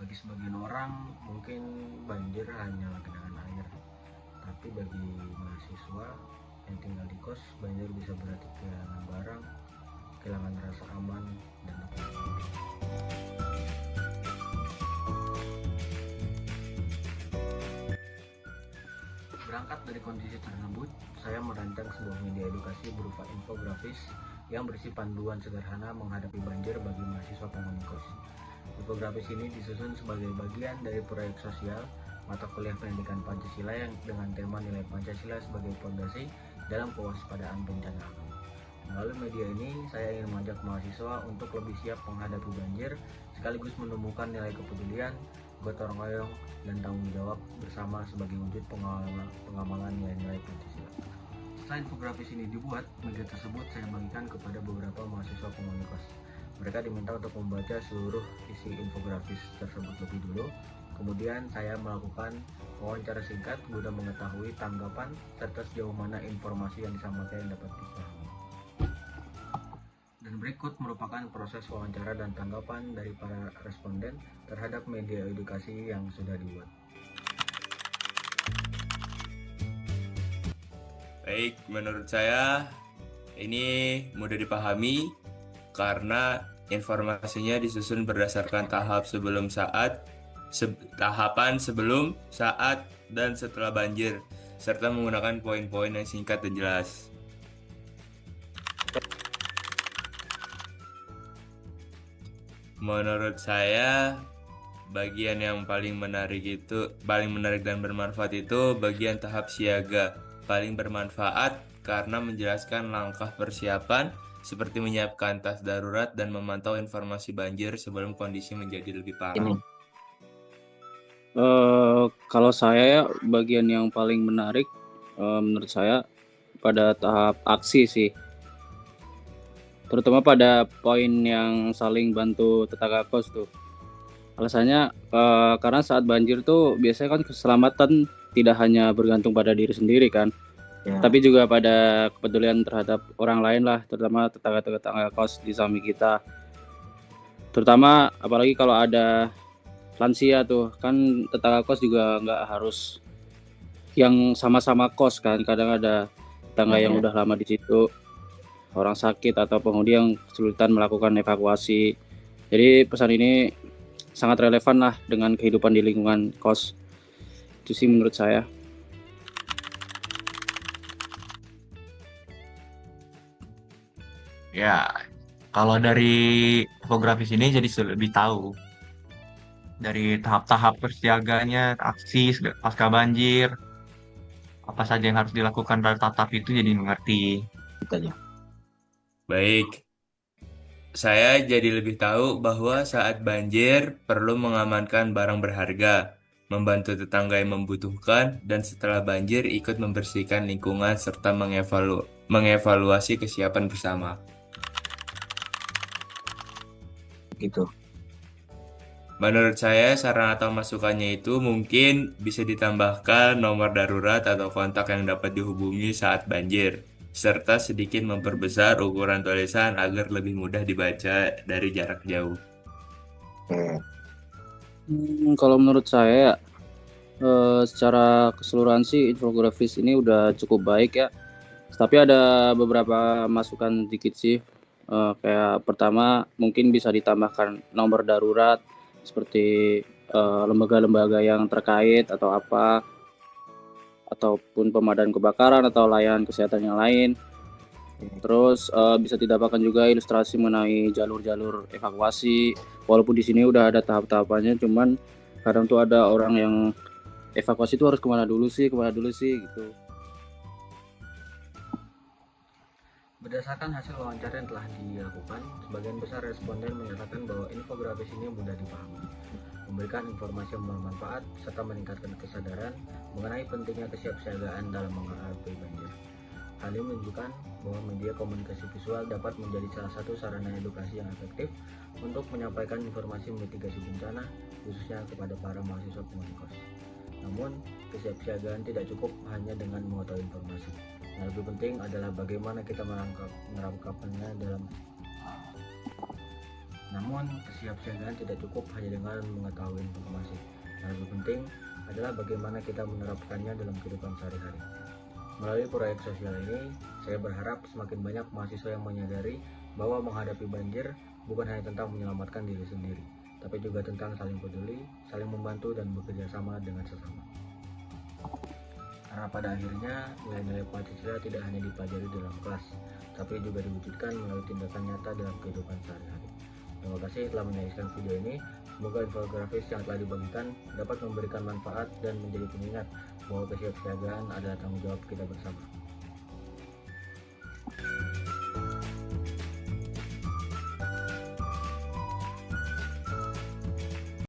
Bagi sebagian orang mungkin banjir hanyalah genangan air, tapi bagi mahasiswa yang tinggal di kos, banjir bisa berarti kehilangan barang, kehilangan rasa aman dan berangkat dari kondisi tersebut, saya merancang sebuah media edukasi berupa infografis yang berisi panduan sederhana menghadapi banjir bagi mahasiswa penghuni kos. Infografis ini disusun sebagai bagian dari proyek sosial mata kuliah pendidikan Pancasila yang dengan tema nilai Pancasila sebagai fondasi dalam kewaspadaan bencana alam. Melalui media ini, saya ingin mengajak mahasiswa untuk lebih siap menghadapi banjir, sekaligus menemukan nilai kepedulian, gotong royong, dan tanggung jawab bersama sebagai wujud pengamalan nilai-nilai Pancasila. Setelah infografis ini dibuat, media tersebut saya bagikan kepada beberapa mahasiswa penghuni kos. Mereka diminta untuk membaca seluruh isi infografis tersebut lebih dulu. Kemudian saya melakukan wawancara singkat guna mengetahui tanggapan serta sejauh mana informasi yang disampaikan dapat dipahami. Dan berikut merupakan proses wawancara dan tanggapan dari para responden terhadap media edukasi yang sudah dibuat. Baik, menurut saya ini mudah dipahami karena informasinya disusun berdasarkan tahapan sebelum, saat, dan setelah banjir, serta menggunakan poin-poin yang singkat dan jelas. Menurut saya, bagian yang paling menarik dan bermanfaat itu bagian tahap siaga. Paling bermanfaat karena menjelaskan langkah persiapan seperti menyiapkan tas darurat dan memantau informasi banjir sebelum kondisi menjadi lebih parah. Kalau saya bagian yang paling menarik menurut saya pada tahap aksi sih, terutama pada poin yang saling bantu tetangga kos tuh. Alasannya karena saat banjir tuh biasanya kan keselamatan tidak hanya bergantung pada diri sendiri kan, tapi juga pada kepedulian terhadap orang lain lah, terutama tetangga-tetangga kos di samping kita. Terutama apalagi kalau ada lansia tuh, kan tetangga kos juga nggak harus yang sama-sama kos kan, kadang ada tetangga yang udah lama di situ, orang sakit atau penghuni yang kesulitan melakukan evakuasi. Jadi pesan ini sangat relevan lah dengan kehidupan di lingkungan kos. Itu sih menurut saya. Ya, kalau dari infografis ini jadi lebih tahu dari tahap-tahap persiaganya, aksi pasca banjir, apa saja yang harus dilakukan pada tahap itu jadi mengerti. Gitu aja. Baik, saya jadi lebih tahu bahwa saat banjir perlu mengamankan barang berharga, membantu tetangga yang membutuhkan, dan setelah banjir ikut membersihkan lingkungan serta mengevaluasi kesiapan bersama. Gitu. Menurut saya, saran atau masukannya itu mungkin bisa ditambahkan nomor darurat atau kontak yang dapat dihubungi saat banjir, serta sedikit memperbesar ukuran tulisan agar lebih mudah dibaca dari jarak jauh. Kalau menurut saya secara keseluruhan sih infografis ini udah cukup baik ya. Tapi ada beberapa masukan dikit sih. Kayak pertama mungkin bisa ditambahkan nomor darurat seperti lembaga-lembaga yang terkait atau apa, ataupun pemadam kebakaran atau layanan kesehatan yang lain. Terus bisa ditambahkan juga ilustrasi mengenai jalur-jalur evakuasi. Walaupun di sini udah ada tahap-tahapannya, cuman kadang tuh ada orang yang evakuasi itu harus kemana dulu sih gitu. Berdasarkan hasil wawancara yang telah dilakukan, sebagian besar responden menyatakan bahwa infografis ini mudah dipahami, memberikan informasi yang bermanfaat, serta meningkatkan kesadaran mengenai pentingnya kesiapsiagaan dalam menghadapi banjir. Hal ini menunjukkan bahwa media komunikasi visual dapat menjadi salah satu sarana edukasi yang efektif untuk menyampaikan informasi mitigasi bencana, khususnya kepada para mahasiswa penghuni kos. Namun, kesiapsiagaan tidak cukup hanya dengan mengetahui informasi. Yang lebih penting adalah bagaimana kita merangkapnya Namun, kesiapsiagaan tidak cukup hanya dengan mengetahui informasi. Yang lebih penting adalah bagaimana kita menerapkannya dalam kehidupan sehari-hari. Melalui proyek sosial ini, saya berharap semakin banyak mahasiswa yang menyadari bahwa menghadapi banjir bukan hanya tentang menyelamatkan diri sendiri, tapi juga tentang saling peduli, saling membantu, dan bekerja sama dengan sesama. Karena pada akhirnya, nilai-nilai Pancasila tidak hanya dipelajari dalam kelas, tapi juga diwujudkan melalui tindakan nyata dalam kehidupan sehari-hari. Terima kasih telah menyaksikan video ini. Semoga infografis yang telah dibagikan dapat memberikan manfaat dan menjadi pengingat bahwa kesiapsiagaan adalah tanggung jawab kita bersama.